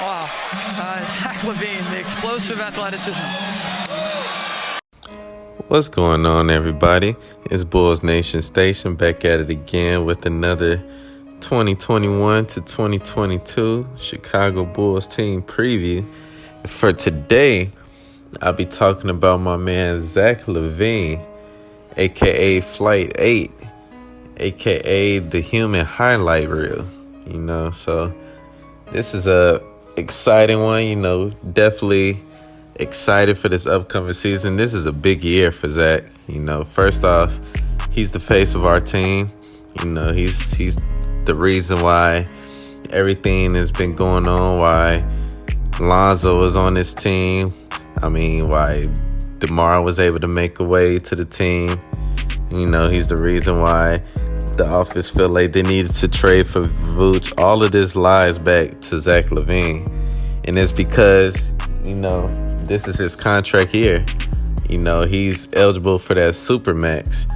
Wow. Zach Lavine, the explosive athleticism. What's going on, everybody? It's Bulls Nation Station back at it again with another 2021 to 2022 Chicago Bulls team preview. For today, I'll be talking about my man Zach Lavine, aka Flight 8, aka the human highlight reel. So this is a exciting one, definitely excited for this upcoming season. This is a big year for Zach. First off, he's the face of our team. He's the reason why everything has been going on, why Lonzo was on this team. Why DeMar was able to make a way to the team. He's the reason why the office felt like they needed to trade for Vooch. All of this lies back to Zach Lavine. And it's because, this is his contract year. He's eligible for that Supermax.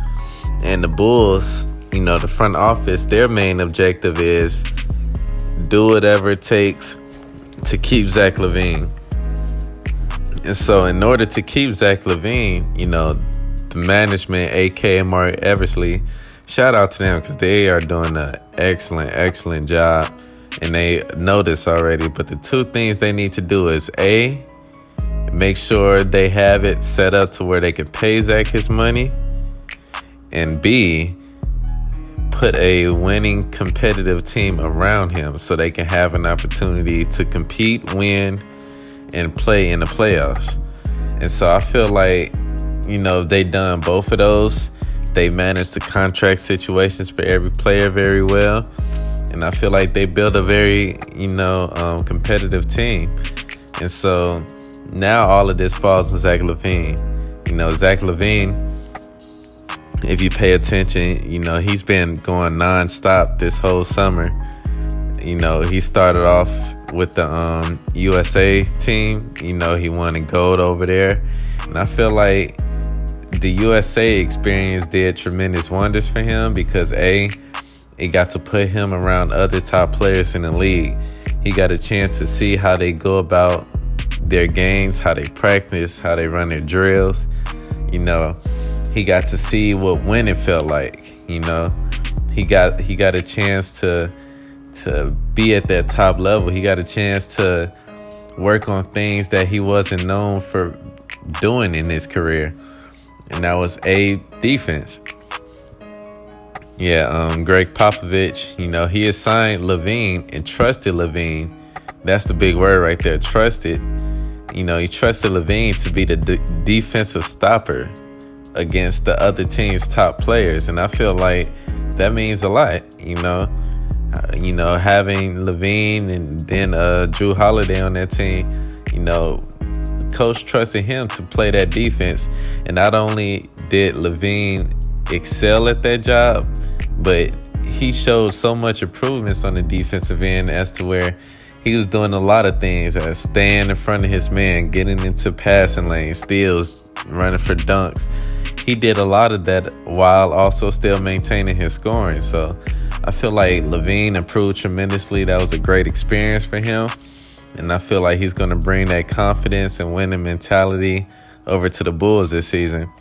And the Bulls, the front office, their main objective is do whatever it takes to keep Zach Lavine. And so in order to keep Zach Lavine, the management, a.k.a. Mark Eversley, shout out to them because they are doing an excellent job. And they know this already. But the two things they need to do is A, make sure they have it set up to where they can pay Zach his money. And B, put a winning competitive team around him so they can have an opportunity to compete, win, and play in the playoffs. And so I feel like, they done both of those. They managed the contract situations for every player very well. And I feel like they built a very, competitive team. And so now all of this falls on Zach Lavine. Zach Lavine, if you pay attention, he's been going nonstop this whole summer. He started off with the USA team. He won a gold over there. And I feel like the USA experience did tremendous wonders for him because A, it got to put him around other top players in the league. He got a chance to see how they go about their games, how they practice, how they run their drills. He got to see what winning felt like. He got a chance to be at that top level. He got a chance to work on things that he wasn't known for doing in his career. And that was A, defense. Greg Popovich, he assigned Lavine and trusted Lavine. That's the big word right there, trusted. He trusted Lavine to be the defensive stopper against the other team's top players. And I feel like that means a lot, having Lavine and then Jrue Holiday on that team, coach trusted him to play that defense. And not only did Lavine excel at that job, but he showed so much improvements on the defensive end as to where he was doing a lot of things, staying in front of his man, getting into passing lanes, steals, running for dunks. He did a lot of that while also still maintaining his scoring. So I feel like Lavine improved tremendously. That was a great experience for him. And I feel like he's going to bring that confidence and winning mentality over to the Bulls this season.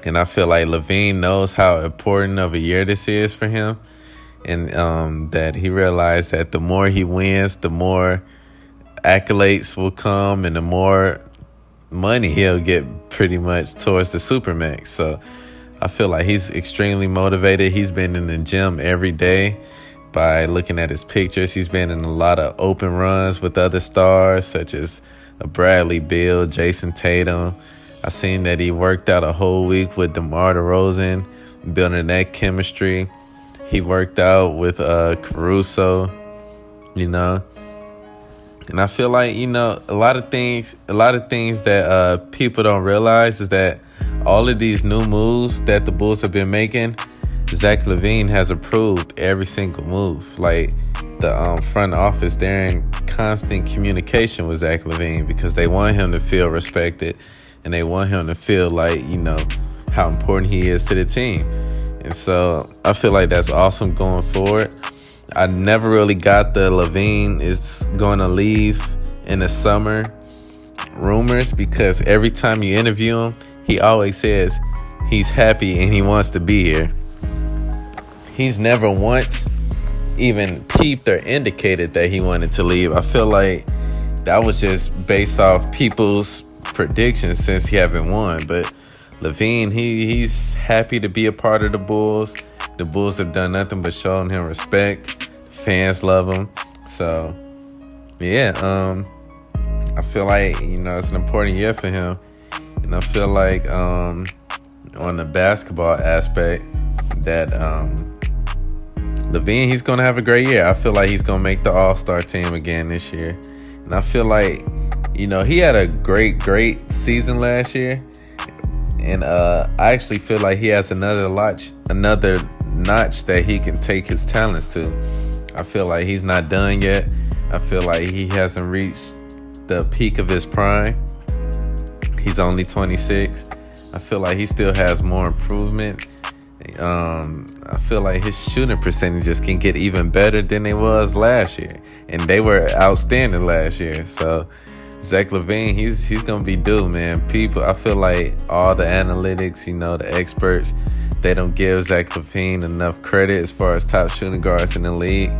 And I feel like Lavine knows how important of a year this is for him. And that he realized that the more he wins, the more accolades will come and the more money he'll get pretty much towards the Supermax. So I feel like he's extremely motivated. He's been in the gym every day. By looking at his pictures, he's been in a lot of open runs with other stars such as Bradley Beal, Jason Tatum. I seen that he worked out a whole week with DeMar DeRozan, building that chemistry. He worked out with Caruso, And I feel like, a lot of things that people don't realize is that all of these new moves that the Bulls have been making, Zach Lavine has approved every single move. Like the front office, they're in constant communication with Zach Lavine because they want him to feel respected and they want him to feel like, how important he is to the team. And so I feel like that's awesome going forward. I never really got the Lavine is going to leave in the summer rumors, because every time you interview him, he always says he's happy and he wants to be here. He's never once even peeped or indicated that he wanted to leave. I feel like that was just based off people's predictions since he haven't won. But Lavine, he's happy to be a part of the Bulls. The Bulls have done nothing but showing him respect. Fans love him. So, yeah, I feel like, it's an important year for him. And I feel like on the basketball aspect that Lavine, he's going to have a great year. I feel like he's going to make the All-Star team again this year. And I feel like, he had a great season last year. And I actually feel like he has another notch that he can take his talents to. I feel like he's not done yet. I feel like he hasn't reached the peak of his prime. He's only 26. I feel like he still has more improvement. I feel like his shooting percentages can get even better than they was last year, and they were outstanding last year. So Zach Lavine, he's gonna be due, man. People, I feel like all the analytics, the experts, they don't give Zach Lavine enough credit as far as top shooting guards in the league.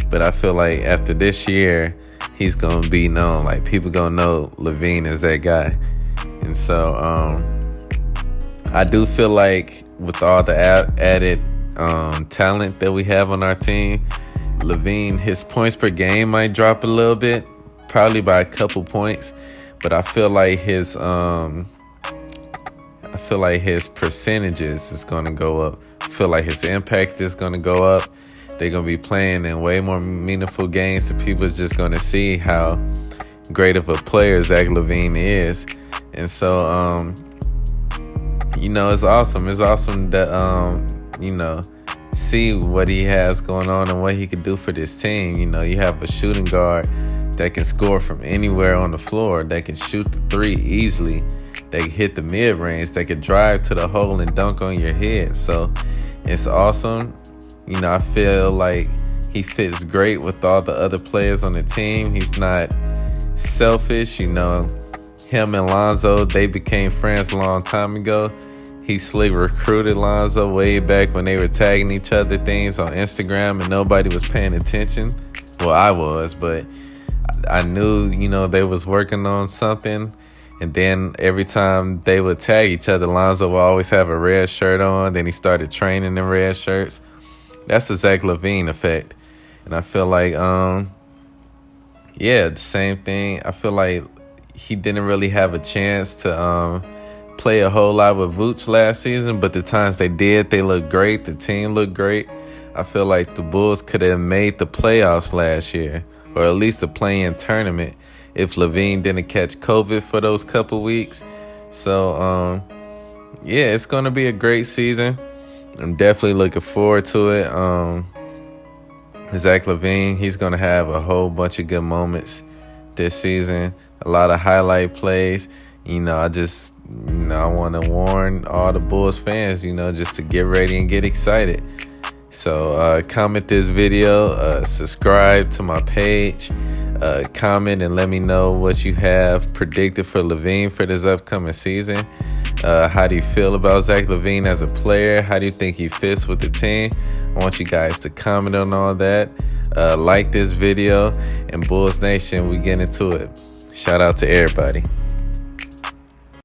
But I feel like after this year, he's gonna be known. Like, people gonna know Lavine is that guy. And so I do feel like with all the added talent that we have on our team, Lavine, his points per game might drop a little bit, probably by a couple points. But I feel like his percentages is gonna go up. I feel like his impact is gonna go up. They're gonna be playing in way more meaningful games, so people is just gonna see how great of a player Zach Lavine is. And so it's awesome. It's awesome that see what he has going on and what he could do for this team. You have a shooting guard that can score from anywhere on the floor, that can shoot the three easily, that can hit the mid-range, that can drive to the hole and dunk on your head. So it's awesome. I feel like he fits great with all the other players on the team. He's not selfish. Him and Lonzo, they became friends a long time ago. He slick recruited Lonzo way back when they were tagging each other things on Instagram and nobody was paying attention. Well, I was, but I knew, they was working on something. And then every time they would tag each other, Lonzo would always have a red shirt on. Then he started training in red shirts. That's the Zach Lavine effect. And I feel like, the same thing. I feel like he didn't really have a chance to play a whole lot with Vooch last season, but the times they did, they looked great. The team looked great. I feel like the Bulls could have made the playoffs last year, or at least the play-in tournament, if Lavine didn't catch COVID for those couple weeks. So, it's going to be a great season. I'm definitely looking forward to it. Zach Lavine, he's going to have a whole bunch of good moments this season. A lot of highlight plays. I want to warn all the Bulls fans, just to get ready and get excited. So comment this video, subscribe to my page, comment and let me know what you have predicted for Lavine for this upcoming season. How do you feel about Zach Lavine as a player? How do you think he fits with the team? I want you guys to comment on all that. Like this video, and Bulls Nation, we get into it. Shout out to everybody.